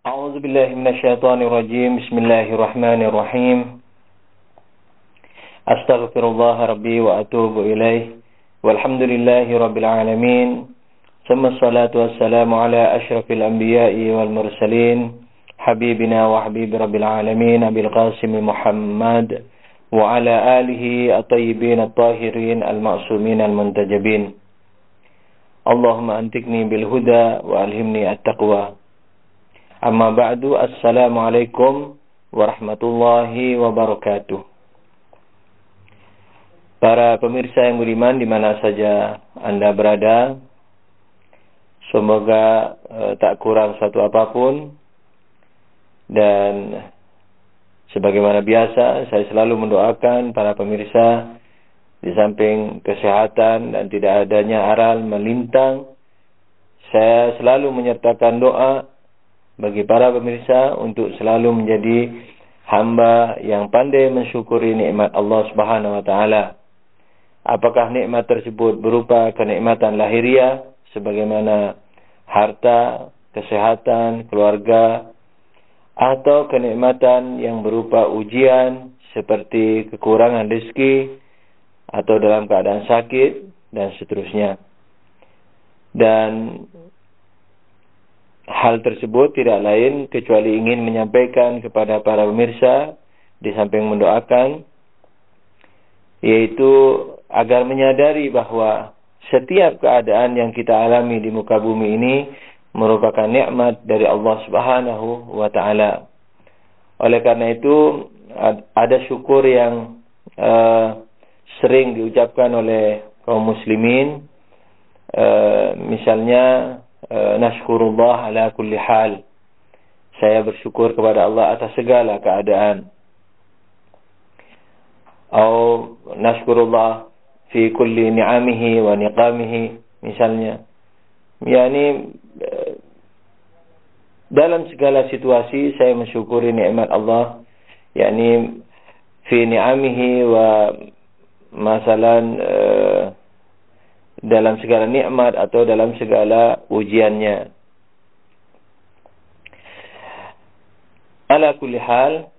A'udzu billahi minasyaitonir rajim. Bismillahirrahmanirrahim. Astaghfirullah rabbi wa atubu ilaih. Walhamdulillahi rabbil alamin. Tsumma ssalatu wassalamu ala asyrafil anbiya'i wal mursalin, habibina wa habib rabbil alamin Abil Qasim Muhammad wa ala alihi at-tayyibin at-tahirin al-ma'sumin al-muntajabin. Allahumma antikni bil huda wa alhimni at-taqwa. Amma ba'du, assalamualaikum warahmatullahi wabarakatuh. Para pemirsa yang beriman di mana saja Anda berada, semoga tak kurang satu apapun. Dan sebagaimana biasa, saya selalu mendoakan para pemirsa di samping kesehatan dan tidak adanya aral melintang, saya selalu menyertakan doa bagi para pemirsa untuk selalu menjadi hamba yang pandai mensyukuri nikmat Allah Subhanahu wa taala. Apakah nikmat tersebut berupa kenikmatan lahiriah sebagaimana harta, kesehatan, keluarga, atau kenikmatan yang berupa ujian seperti kekurangan rezeki atau dalam keadaan sakit dan seterusnya. Dan hal tersebut tidak lain kecuali ingin menyampaikan kepada para pemirsa di samping mendoakan, yaitu agar menyadari bahwa setiap keadaan yang kita alami di muka bumi ini merupakan nikmat dari Allah Subhanahu wa taala. Oleh karena itu ada syukur yang sering diucapkan oleh kaum muslimin, misalnya nashkurullah ala kulli hal. Saya bersyukur kepada Allah atas segala keadaan. Atau nashkurullah fi kulli ni'amihi wa niqamihi, misalnya. Yani dalam segala situasi saya mensyukuri nikmat Allah, yakni fi ni'amihi wa masalan dalam segala nikmat atau dalam segala ujiannya. Ala kulli hal,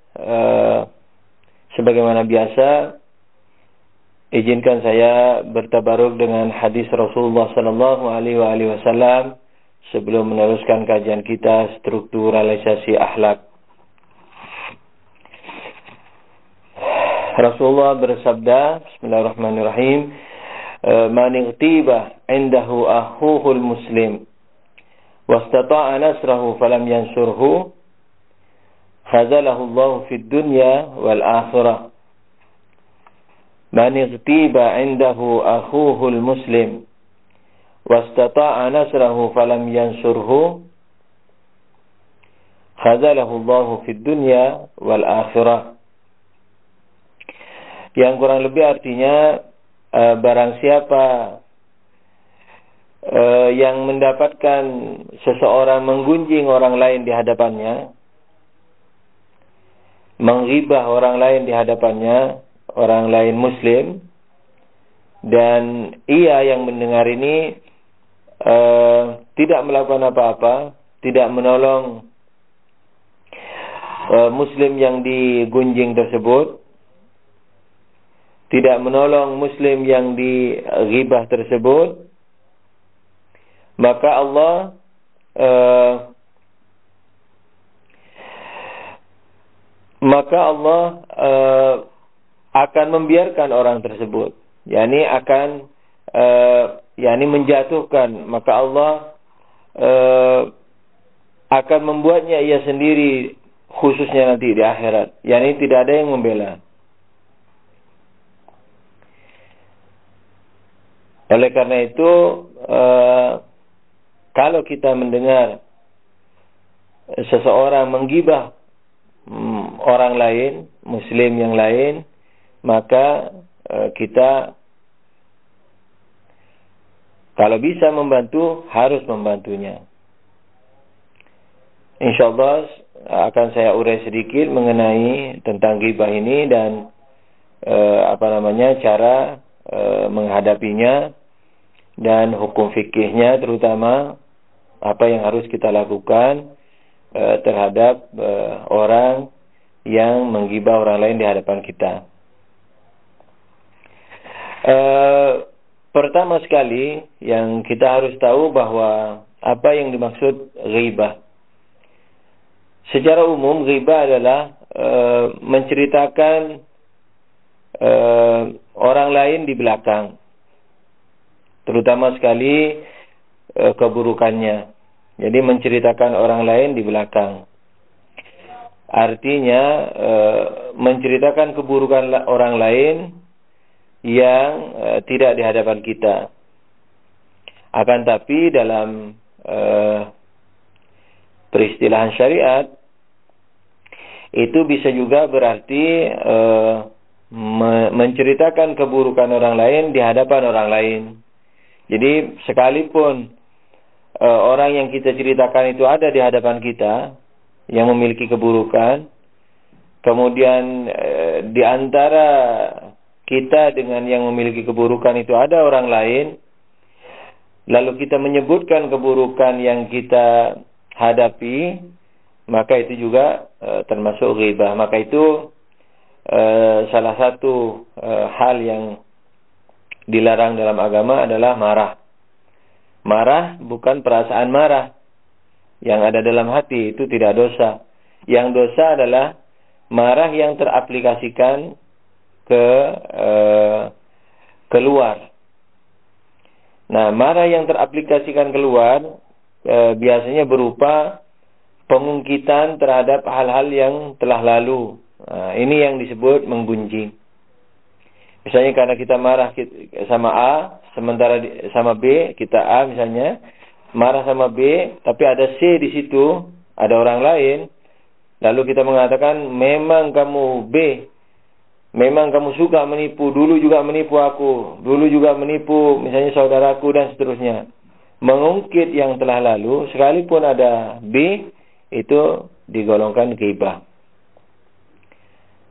sebagaimana biasa, izinkan saya bertabaruk dengan hadis Rasulullah sallallahu alaihi wasallam sebelum meneruskan kajian kita strukturalisasi akhlak. Rasulullah bersabda, bismillahirrahmanirrahim, man igtiba indahu akhuhul muslim wastata'a nasrahu falam yansurhu khazalahu Allah fid dunya wal akhirah. Man igtiba indahu akhuhul muslim wastata'a nasrahu falam yansurhu khazalahu Allah fid dunya wal akhirah. Yang kurang lebih artinya, barang siapa yang mendapatkan seseorang menggunjing orang lain di hadapannya, menghibah orang lain di hadapannya, orang lain muslim, dan ia yang mendengar ini tidak melakukan apa-apa, tidak menolong muslim yang digunjing tersebut, tidak menolong muslim yang dighibah tersebut, maka Allah akan membiarkan orang tersebut, yakni akan menjatuhkan, maka Allah akan membuatnya ia sendiri, khususnya nanti di akhirat, yakni tidak ada yang membela. Oleh karena itu, kalau kita mendengar seseorang menggibah orang lain, muslim yang lain, maka kita kalau bisa membantu, harus membantunya. InsyaAllah akan saya urai sedikit mengenai tentang ghibah ini dan cara menghadapinya dan hukum fikihnya, terutama apa yang harus kita lakukan terhadap orang yang menggibah orang lain di hadapan kita. Pertama sekali yang kita harus tahu bahwa apa yang dimaksud ghibah. Secara umum ghibah adalah menceritakan orang lain di belakang, terutama sekali keburukannya. Jadi menceritakan orang lain di belakang. Artinya menceritakan keburukan orang lain yang tidak di hadapan kita. Akan tapi dalam peristilahan syariat itu bisa juga berarti menceritakan keburukan orang lain di hadapan orang lain. Jadi sekalipun orang yang kita ceritakan itu ada di hadapan kita yang memiliki keburukan, kemudian di antara kita dengan yang memiliki keburukan itu ada orang lain, lalu kita menyebutkan keburukan yang kita hadapi, maka itu juga termasuk ghibah. Maka itu salah satu hal yang dilarang dalam agama adalah marah. Marah bukan perasaan marah yang ada dalam hati, itu tidak dosa. Yang dosa adalah marah yang teraplikasikan keluar. Nah, marah yang teraplikasikan keluar biasanya berupa pengungkitan terhadap hal-hal yang telah lalu. Nah, ini yang disebut menggunjing. Misalnya karena kita marah sama A, sementara sama B, kita A misalnya, marah sama B, tapi ada C di situ, ada orang lain, lalu kita mengatakan, memang kamu B, memang kamu suka menipu, dulu juga menipu aku, dulu juga menipu misalnya saudaraku dan seterusnya. Mengungkit yang telah lalu, sekalipun ada B, itu digolongkan ghibah.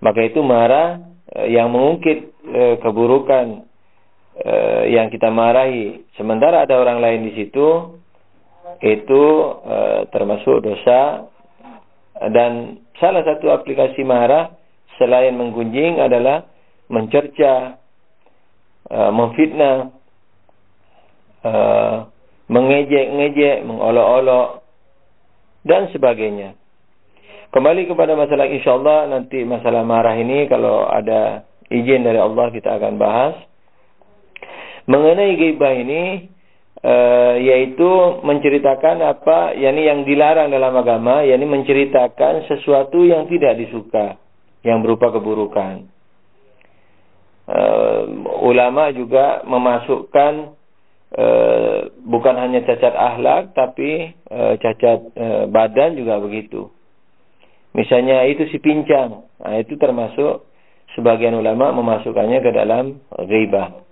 Maka itu marah yang mengungkit keburukan yang kita marahi, sementara ada orang lain di situ, itu termasuk dosa. Dan salah satu aplikasi marah selain menggunjing adalah mencerca, memfitnah, mengejek-ngejek, mengolok-olok dan sebagainya. Kembali kepada masalah insyaallah nanti masalah marah ini kalau ada izin dari Allah kita akan bahas. Mengenai ghibah ini yaitu menceritakan apa yang dilarang dalam agama, yakni menceritakan sesuatu yang tidak disuka, yang berupa keburukan. Ulama juga memasukkan bukan hanya cacat akhlak tapi cacat badan juga begitu. Misalnya itu si pincang, nah, itu termasuk sebagian ulama memasukkannya ke dalam ghibah.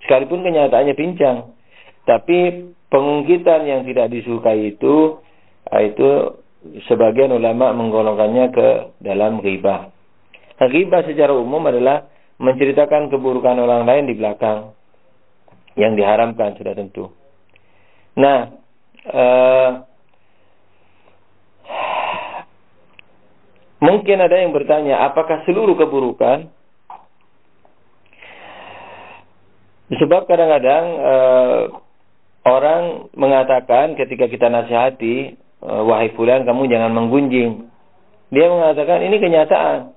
Sekalipun kenyataannya pincang, tapi pengungkitan yang tidak disukai itu sebagian ulama menggolongkannya ke dalam ghibah. Nah, ghibah secara umum adalah menceritakan keburukan orang lain di belakang, yang diharamkan sudah tentu. Nah, mungkin ada yang bertanya, apakah seluruh keburukan? Sebab kadang-kadang orang mengatakan ketika kita nasihati, wahai fulan kamu jangan menggunjing. Dia mengatakan ini kenyataan.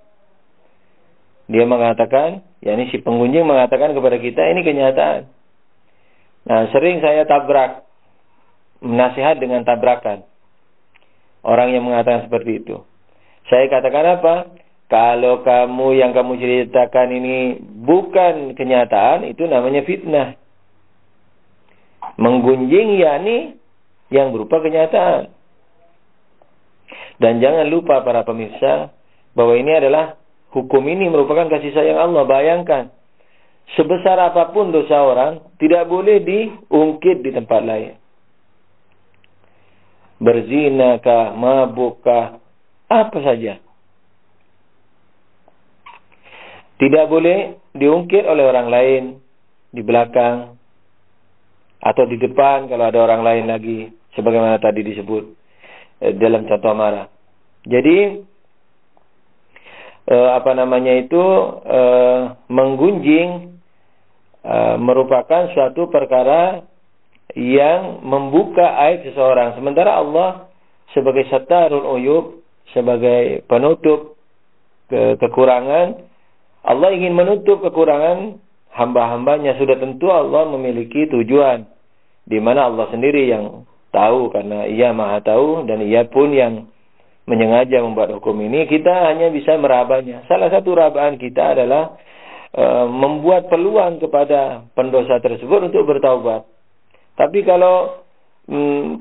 Dia mengatakan, yakni si penggunjing mengatakan kepada kita ini kenyataan. Nah, sering saya tabrak, nasihat dengan tabrakan. Orang yang mengatakan seperti itu. Saya katakan apa? Kalau kamu yang kamu ceritakan ini bukan kenyataan, itu namanya fitnah. Menggunjing yakni yang berupa kenyataan. Dan jangan lupa para pemirsa bahwa ini adalah hukum ini merupakan kasih sayang Allah. Bayangkan, sebesar apapun dosa orang tidak boleh diungkit di tempat lain. Berzinakah, mabukkah, apa saja. Tidak boleh diungkit oleh orang lain di belakang atau di depan kalau ada orang lain lagi, sebagaimana tadi disebut. dalam contoh marah. Jadi menggunjing merupakan suatu perkara yang membuka aib seseorang. Sementara Allah sebagai Sattarul Uyub, sebagai penutup kekurangan, Allah ingin menutup kekurangan hamba-hambanya. Sudah tentu Allah memiliki tujuan, di mana Allah sendiri yang tahu, karena Ia Maha Tahu, dan Ia pun yang menyengaja membuat hukum ini. Kita hanya bisa merabanya. Salah satu rabaan kita adalah membuat peluang kepada pendosa tersebut untuk bertaubat. Tapi kalau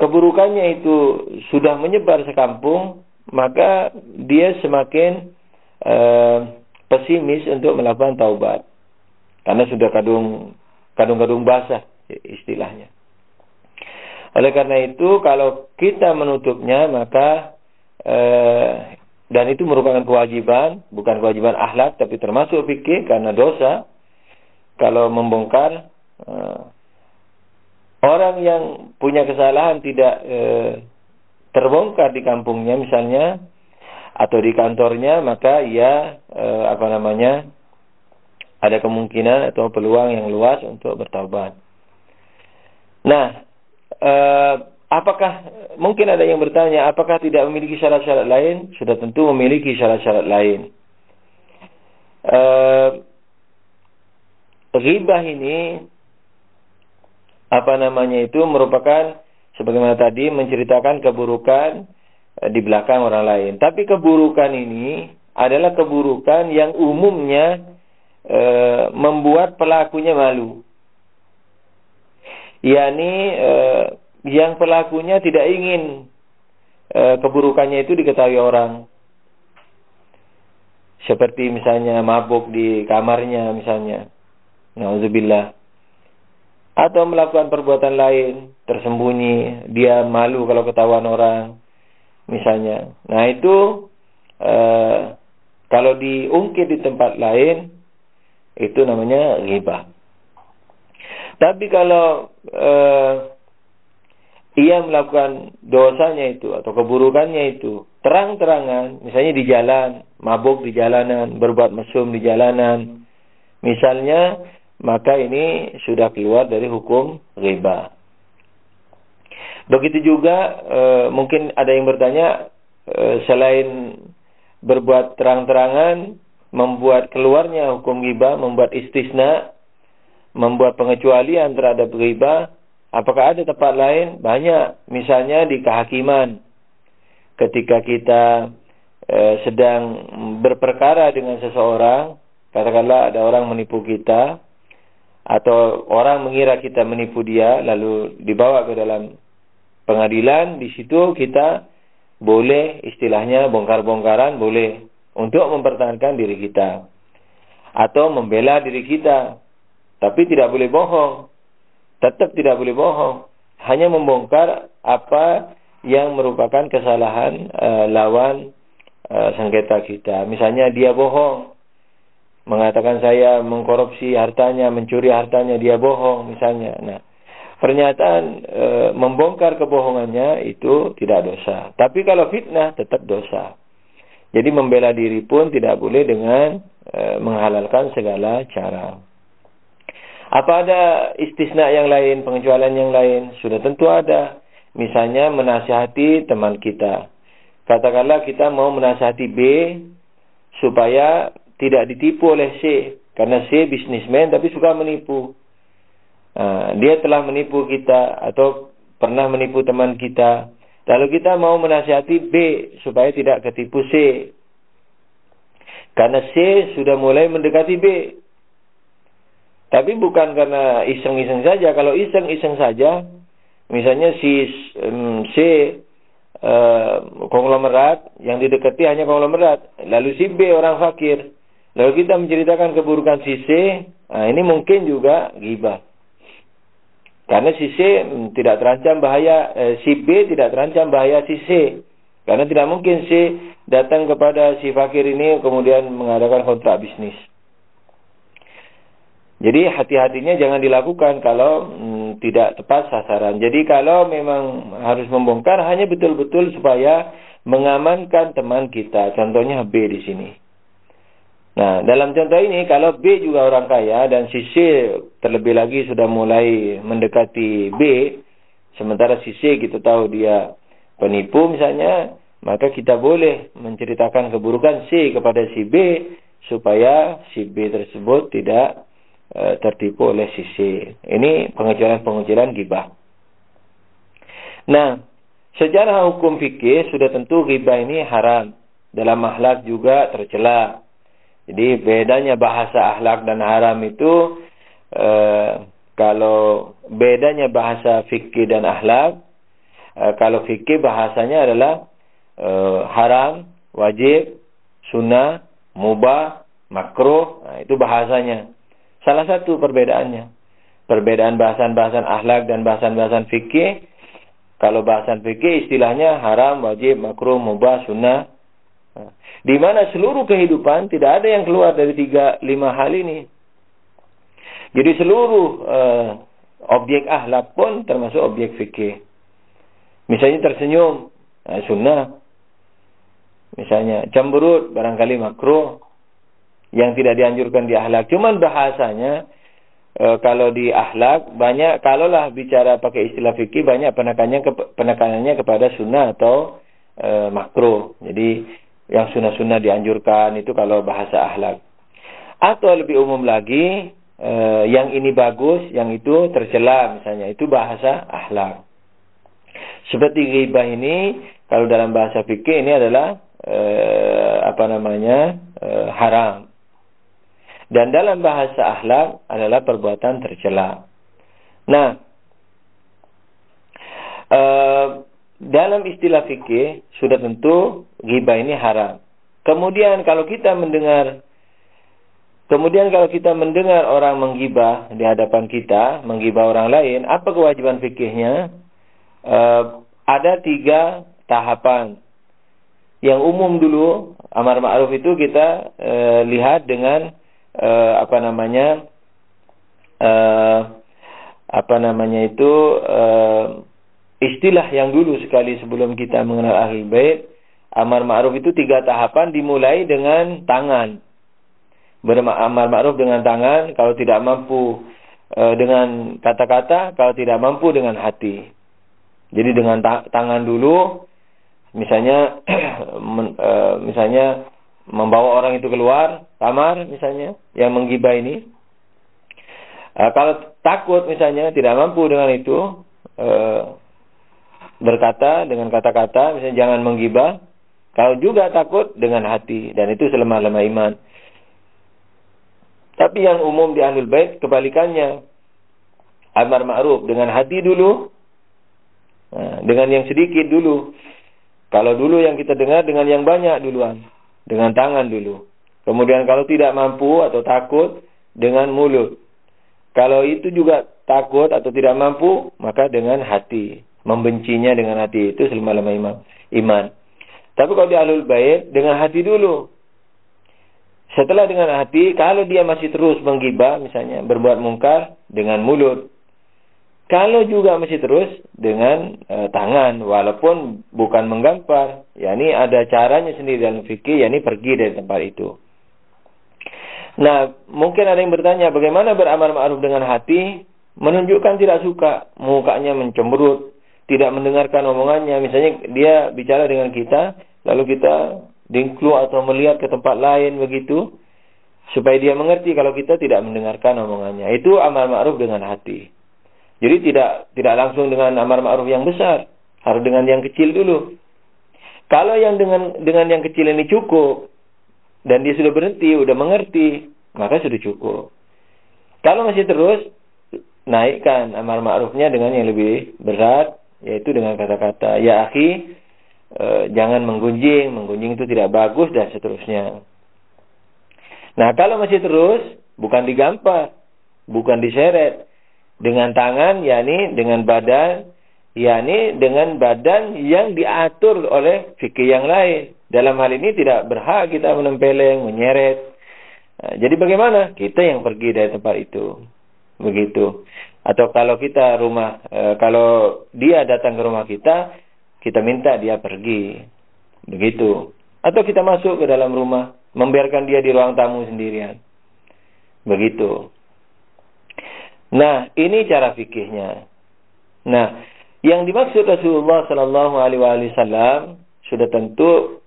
keburukannya itu sudah menyebar sekampung, maka dia semakin pesimis untuk melakukan taubat, karena sudah kadung basah istilahnya. Oleh karena itu, kalau kita menutupnya, maka dan itu merupakan kewajiban, bukan kewajiban akhlak, tapi termasuk fikih, karena dosa. Kalau membongkar, orang yang punya kesalahan tidak terbongkar di kampungnya misalnya, atau di kantornya, maka ia ada kemungkinan atau peluang yang luas untuk bertaubat. Nah, apakah mungkin ada yang bertanya, apakah tidak memiliki syarat-syarat lain? Sudah tentu memiliki syarat-syarat lain. Ghibah ini merupakan sebagaimana tadi menceritakan keburukan di belakang orang lain. Tapi keburukan ini adalah keburukan yang umumnya membuat pelakunya malu. yakni yang pelakunya tidak ingin keburukannya itu diketahui orang. Seperti misalnya mabuk di kamarnya misalnya. Nauzubillah. Atau melakukan perbuatan lain tersembunyi, dia malu kalau ketahuan orang misalnya. Nah itu kalau diungkit di tempat lain itu namanya ghibah. Tapi kalau ia melakukan dosanya itu atau keburukannya itu terang-terangan, misalnya di jalan, mabuk di jalanan, berbuat mesum di jalanan misalnya, maka ini sudah keluar dari hukum ghibah. Begitu juga mungkin ada yang bertanya, selain berbuat terang-terangan, membuat keluarnya hukum ghibah, membuat istisna, membuat pengecualian terhadap ghibah, apakah ada tempat lain? Banyak. Misalnya di kehakiman, ketika kita sedang berperkara dengan seseorang, katakanlah ada orang menipu kita, atau orang mengira kita menipu dia, lalu dibawa ke dalam pengadilan. Di situ kita boleh istilahnya bongkar-bongkaran, boleh untuk mempertahankan diri kita atau membela diri kita, tapi tidak boleh bohong. Tetap tidak boleh bohong, hanya membongkar apa yang merupakan kesalahan lawan sengketa kita. Misalnya dia bohong, mengatakan saya mengkorupsi hartanya, mencuri hartanya, dia bohong misalnya. Nah, pernyataan membongkar kebohongannya itu tidak dosa. Tapi kalau fitnah tetap dosa. Jadi membela diri pun tidak boleh dengan menghalalkan segala cara. Apa ada istisna yang lain, pengecualian yang lain? Sudah tentu ada. Misalnya menasihati teman kita. Katakanlah kita mau menasihati B supaya tidak ditipu oleh C. Karena C bisnismen tapi suka menipu. Dia telah menipu kita atau pernah menipu teman kita. Lalu kita mau menasihati B supaya tidak ketipu C. Karena C sudah mulai mendekati B. Tapi bukan karena iseng-iseng saja. Kalau iseng-iseng saja, misalnya si C konglomerat, yang didekati hanya konglomerat. Lalu si B orang fakir. Lalu kita menceritakan keburukan si C, nah ini mungkin juga ghibah. Karena si C tidak terancam bahaya, si B tidak terancam bahaya si C. Karena tidak mungkin C datang kepada si fakir ini kemudian mengadakan kontrak bisnis. Jadi hati-hatinya jangan dilakukan kalau dan tidak tepat sasaran. Jadi kalau memang harus membongkar, hanya betul-betul supaya mengamankan teman kita. Contohnya B di sini. Nah, dalam contoh ini, kalau B juga orang kaya dan si C terlebih lagi sudah mulai mendekati B, sementara si C kita tahu dia penipu misalnya, maka kita boleh menceritakan keburukan C kepada si B, supaya si B tersebut tidak tertipu oleh si C. Ini pengecualian ghibah. Nah, secara hukum fikih sudah tentu ghibah ini haram. Dalam akhlak juga tercela. Jadi bedanya bahasa akhlak dan haram itu, kalau bedanya bahasa fikih dan akhlak, kalau fikih bahasanya adalah haram, wajib, sunnah, mubah, makruh. Nah, itu bahasanya. Salah satu perbedaannya. Perbedaan bahasan-bahasan akhlak dan bahasan-bahasan fikih. Kalau bahasan fikih istilahnya haram, wajib, makruh, mubah, sunnah. Di mana seluruh kehidupan tidak ada yang keluar dari 3-5 hal ini. Jadi seluruh objek akhlak pun termasuk objek fikih. Misalnya tersenyum, sunnah. Misalnya cemberut, barangkali makruh, yang tidak dianjurkan di akhlak. Cuman bahasanya kalau di akhlak banyak, kalaulah bicara pakai istilah fikih, banyak penekanannya kepada sunnah atau makruh. Jadi yang sunnah-sunnah dianjurkan itu kalau bahasa akhlak. Atau lebih umum lagi, yang ini bagus, yang itu tercela misalnya, itu bahasa akhlak. Seperti ghibah ini, kalau dalam bahasa fikih ini adalah haram. Dan dalam bahasa akhlak adalah perbuatan tercela. Nah, dalam istilah fikih sudah tentu ghibah ini haram. Kemudian kalau kita mendengar orang menggibah di hadapan kita, menggibah orang lain, apa kewajiban fikihnya? Ada 3 tahapan. Yang umum dulu, amar ma'ruf itu kita lihat dengan istilah yang dulu sekali sebelum kita mengenal Ahlul Bait. Amar ma'ruf itu 3 tahapan, dimulai dengan tangan. Beramar ma'ruf dengan tangan, kalau tidak mampu dengan kata-kata, kalau tidak mampu dengan hati. Jadi dengan tangan dulu, misalnya misalnya membawa orang itu keluar kamar misalnya yang menggibah ini. Kalau takut misalnya tidak mampu dengan itu, berkata dengan kata-kata, misalnya jangan menggibah. Kalau juga takut dengan hati, dan itu selemah-lemah iman. Tapi yang umum di Ahlul Bait kebalikannya. Amar ma'ruf dengan hati dulu, dengan yang sedikit dulu. Kalau dulu yang kita dengar dengan yang banyak duluan, dengan tangan dulu. Kemudian kalau tidak mampu atau takut, dengan mulut. Kalau itu juga takut atau tidak mampu, maka dengan hati. Membencinya dengan hati, itu selemah-lemah iman. Tapi kalau di Ahlul Bait, dengan hati dulu. Setelah dengan hati, kalau dia masih terus menggibah, misalnya berbuat mungkar, dengan mulut. Kalau juga masih terus, dengan tangan, walaupun bukan menggampar. Yani ada caranya sendiri dalam fikih, yani pergi dari tempat itu. Nah, mungkin ada yang bertanya, bagaimana beramar ma'ruf dengan hati? Menunjukkan tidak suka, mukanya mencemberut, tidak mendengarkan omongannya. Misalnya dia bicara dengan kita, lalu kita dingklu atau melihat ke tempat lain begitu, supaya dia mengerti kalau kita tidak mendengarkan omongannya. Itu amar ma'ruf dengan hati. Jadi tidak langsung dengan amar ma'ruf yang besar, harus dengan yang kecil dulu. Kalau yang dengan yang kecil ini cukup, dan dia sudah berhenti, sudah mengerti, maka sudah cukup. Kalau masih terus, naikkan amar ma'rufnya dengan yang lebih berat, yaitu dengan kata-kata, ya akhi, jangan menggunjing itu tidak bagus, dan seterusnya. Nah, kalau masih terus, bukan digampar, bukan diseret, dengan tangan, yakni dengan badan, yakni dengan badan yang diatur oleh fikih yang lain. Dalam hal ini tidak berhak kita menempeleng, menyeret. Nah, jadi bagaimana? Kita yang pergi dari tempat itu. Begitu. Atau kalau kita kalau dia datang ke rumah kita, kita minta dia pergi. Begitu. Atau kita masuk ke dalam rumah, membiarkan dia di ruang tamu sendirian. Begitu. Nah, ini cara fikihnya. Nah, yang dimaksud Rasulullah sallallahu alaihi wasallam sudah tentu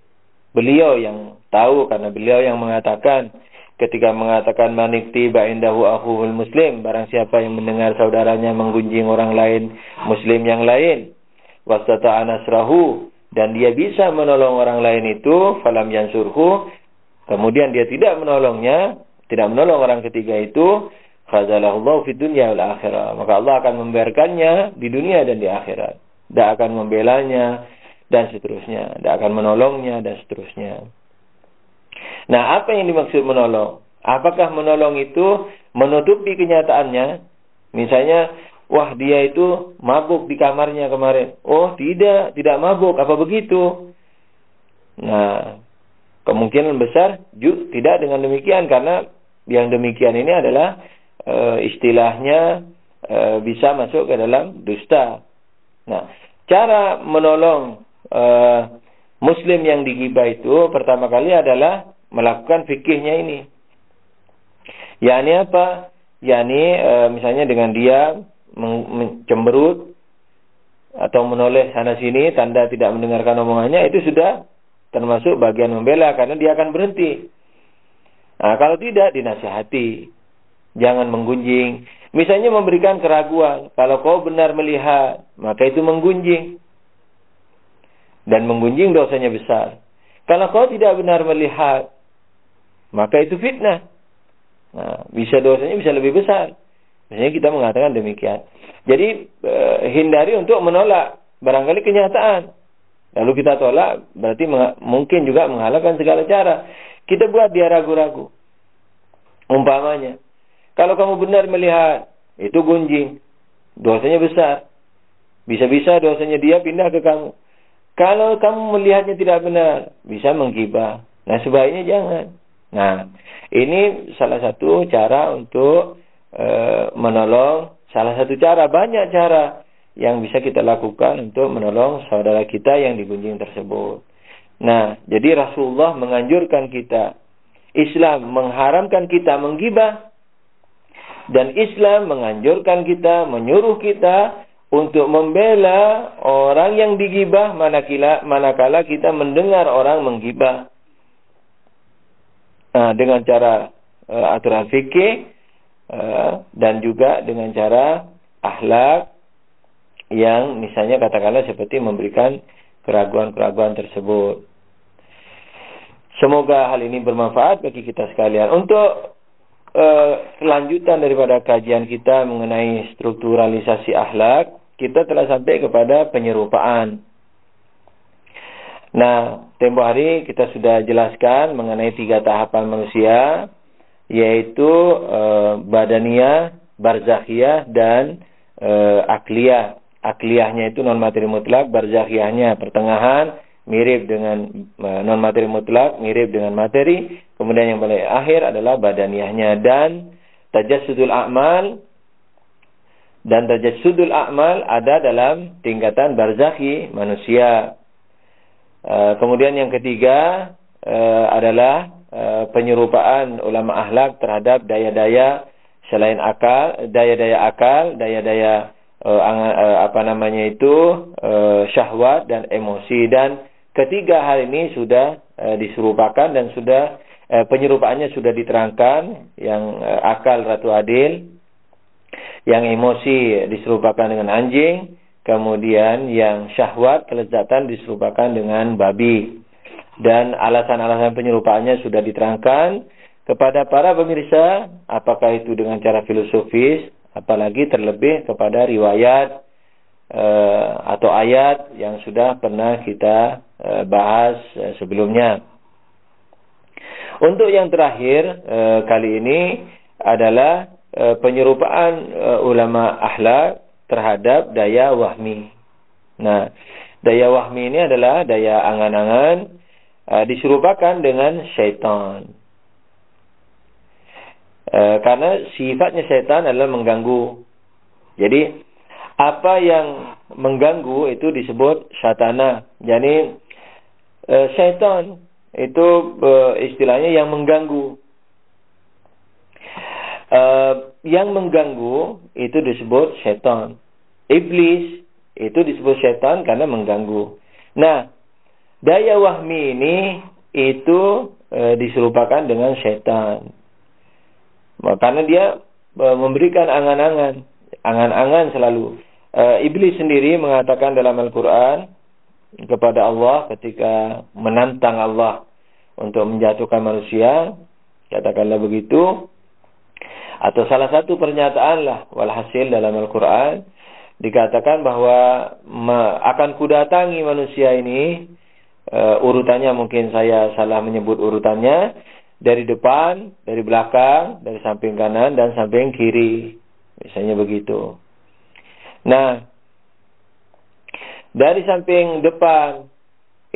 beliau yang tahu, karena beliau yang mengatakan, ketika mengatakan manikti ba'indahu akhuhul muslim, barang siapa yang mendengar saudaranya menggunjing orang lain muslim yang lain, wastata'a nasrahu, dan dia bisa menolong orang lain itu, falam yansurhu, kemudian dia tidak menolong orang ketiga itu, khazalahullahu fid dunya wal akhirah, maka Allah akan membiarkannya di dunia dan di akhirat. Tidak akan membelanya dan seterusnya, tidak akan menolongnya dan seterusnya. Nah, apa yang dimaksud menolong? Apakah menolong itu menutupi kenyataannya? Misalnya, wah dia itu mabuk di kamarnya kemarin. Oh tidak mabuk, apa begitu? Nah, kemungkinan besar tidak dengan demikian, karena yang demikian ini adalah istilahnya bisa masuk ke dalam dusta. Nah, cara menolong muslim yang digibah itu pertama kali adalah melakukan fikihnya ini. Yakni apa? Yakni misalnya dengan dia cemberut atau menoleh sana sini tanda tidak mendengarkan omongannya, itu sudah termasuk bagian membela, karena dia akan berhenti. Nah, kalau tidak, dinasihati, jangan menggunjing. Misalnya memberikan keraguan, kalau kau benar melihat, maka itu menggunjing. Dan menggunjing dosanya besar. Kalau kau tidak benar melihat, maka itu fitnah. Nah, dosanya bisa lebih besar. Misalnya kita mengatakan demikian. Jadi hindari untuk menolak barangkali kenyataan. Lalu kita tolak, berarti mungkin juga menghalalkan segala cara. Kita buat dia ragu-ragu. Umpamanya, kalau kamu benar melihat, itu gunjing, dosanya besar. Bisa-bisa dosanya dia pindah ke kamu. Kalau kamu melihatnya tidak benar, bisa menggibah. Nah, sebaiknya jangan. Nah, ini salah satu cara untuk menolong. Salah satu cara, banyak cara yang bisa kita lakukan untuk menolong saudara kita yang digunjing tersebut. Nah, jadi Rasulullah menganjurkan kita. Islam mengharamkan kita menggibah. Dan Islam menganjurkan kita, menyuruh kita untuk membela orang yang digibah manakala kita mendengar orang menggibah. Nah, dengan cara aturan fikih dan juga dengan cara akhlak yang misalnya katakanlah seperti memberikan keraguan-keraguan tersebut. Semoga hal ini bermanfaat bagi kita sekalian. Untuk kelanjutan daripada kajian kita mengenai strukturalisasi akhlak, kita telah sampai kepada penyerupaan. Nah, tempoh hari kita sudah jelaskan mengenai 3 tahapan manusia, yaitu badaniyah, barzakhiyah, dan akliyah. Akliyahnya itu non materi mutlak, barzakhiyahnya pertengahan, mirip dengan non materi mutlak, mirip dengan materi. Kemudian yang paling akhir adalah badaniyahnya. Dan tajassudul a'mal, ada dalam tingkatan barzakhi manusia. Kemudian yang ketiga adalah penyerupaan ulama akhlak terhadap daya-daya selain akal, daya-daya akal, daya-daya syahwat dan emosi. Dan ketiga hal ini sudah diserupakan dan sudah penyerupaannya sudah diterangkan. Yang akal Ratu Adil, yang emosi diserupakan dengan anjing, kemudian yang syahwat, kelezatan diserupakan dengan babi. Dan alasan-alasan penyerupaannya sudah diterangkan kepada para pemirsa, apakah itu dengan cara filosofis, apalagi terlebih kepada riwayat atau ayat yang sudah pernah kita bahas sebelumnya. Untuk yang terakhir kali ini adalah penyerupaan ulama akhlak terhadap daya wahmi. Nah, daya wahmi ini adalah daya angan-angan diserupakan dengan syaitan. Karena sifatnya syaitan adalah mengganggu Jadi apa yang mengganggu itu disebut syatana. Jadi syaitan itu istilahnya yang mengganggu. Yang mengganggu itu disebut syaitan. Iblis itu disebut syaitan karena mengganggu. Nah, daya wahmi ini itu diserupakan dengan syaitan. Karena dia memberikan angan-angan selalu. Iblis sendiri mengatakan dalam Al-Quran kepada Allah ketika menantang Allah untuk menjatuhkan manusia, katakanlah begitu. Atau salah satu pernyataan lah walhasil dalam Al-Quran dikatakan bahwa akan kudatangi manusia ini, urutannya mungkin saya salah menyebut urutannya, dari depan, dari belakang, dari samping kanan dan samping kiri, misalnya begitu. Nah, dari samping depan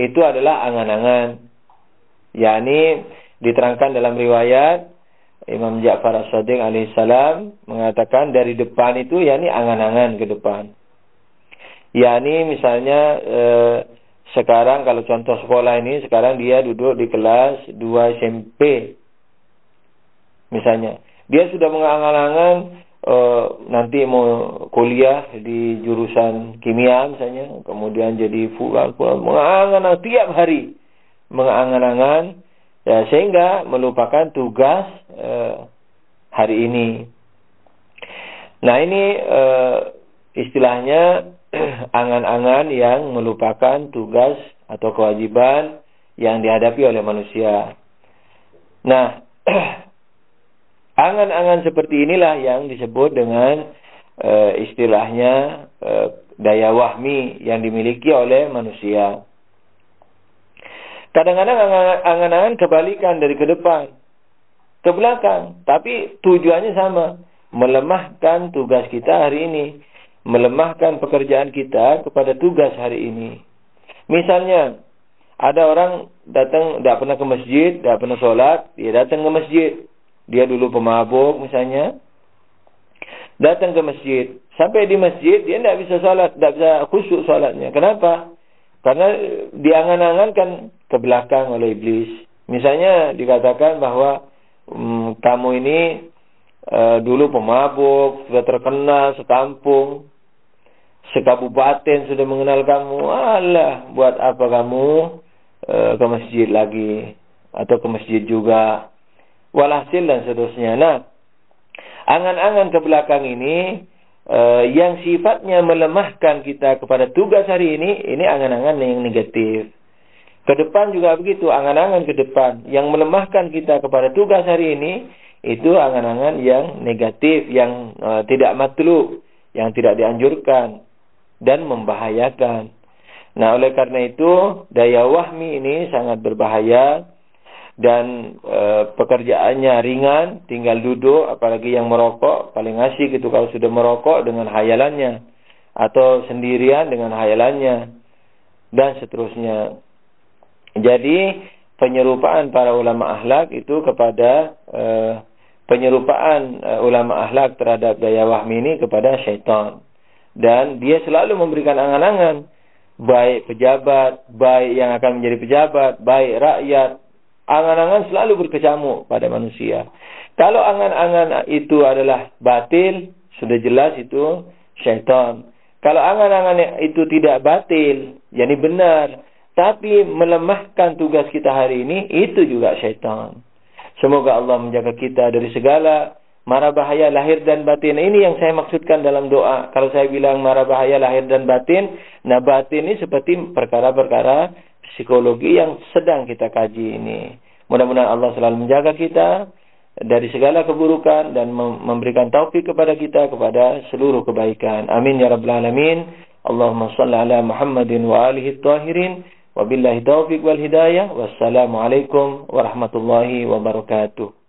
itu adalah angan-angan, yakni diterangkan dalam riwayat Imam Ja'far As-Shadiq alaihissalam mengatakan dari depan itu yakni angan-angan ke depan. Yakni misalnya sekarang kalau contoh sekolah ini, sekarang dia duduk di kelas 2 SMP. Misalnya, dia sudah mengangan-angan nanti mau kuliah di jurusan kimia misalnya, kemudian jadi fulan, mengangan-angan tiap hari. Mengangan-angan, ya, sehingga melupakan tugas hari ini. Nah, ini istilahnya angan-angan yang melupakan tugas atau kewajiban yang dihadapi oleh manusia. Nah, angan-angan seperti inilah yang disebut dengan istilahnya daya wahmi yang dimiliki oleh manusia. Kadang-kadang angan-angan kebalikan dari ke depan ke belakang, tapi tujuannya sama, melemahkan tugas kita hari ini, melemahkan pekerjaan kita kepada tugas hari ini. Misalnya, ada orang datang, tidak pernah ke masjid, tidak pernah sholat, dia datang ke masjid. Dia dulu pemabuk misalnya, datang ke masjid. Sampai di masjid, dia tidak bisa sholat, tidak bisa khusyuk sholatnya. Kenapa? Karena diangan-angankan ke belakang oleh iblis. Misalnya dikatakan bahwa kamu ini dulu pemabuk, sudah terkenal sekampung, sekabupaten sudah mengenal kamu. Alah, buat apa kamu ke masjid lagi, atau ke masjid juga, walhasil dan seterusnya. Nah, angan-angan ke belakang ini yang sifatnya melemahkan kita kepada tugas hari ini angan-angan yang negatif. Ke depan juga begitu, angan-angan ke depan yang melemahkan kita kepada tugas hari ini, itu angan-angan yang negatif, yang tidak matlub, yang tidak dianjurkan dan membahayakan. Nah, oleh karena itu daya wahmi ini sangat berbahaya dan pekerjaannya ringan, tinggal duduk, apalagi yang merokok, paling asik itu kalau sudah merokok dengan hayalannya atau sendirian dengan hayalannya dan seterusnya. Jadi penyerupaan para ulama akhlak itu kepada penyerupaan ulama akhlak terhadap daya wahmi ini kepada syaitan, dan dia selalu memberikan angan-angan, baik pejabat, baik yang akan menjadi pejabat, baik rakyat. Angan-angan selalu berkecamuk pada manusia. Kalau angan-angan itu adalah batil, sudah jelas itu syaitan. Kalau angan-angan itu tidak batil, yakni benar, tapi melemahkan tugas kita hari ini, itu juga syaitan. Semoga Allah menjaga kita dari segala mara bahaya lahir dan batin. Ini yang saya maksudkan dalam doa. Kalau saya bilang mara bahaya lahir dan batin, nah batin ini seperti perkara-perkara psikologi yang sedang kita kaji ini. Mudah-mudahan Allah selalu menjaga kita dari segala keburukan dan memberikan taufik kepada kita kepada seluruh kebaikan. Amin ya rabbal alamin. Allahumma shalli ala Muhammadin wa alihi tahirin. Wabillahi taufiq wal hidayah. Wassalamualaikum warahmatullahi wabarakatuh.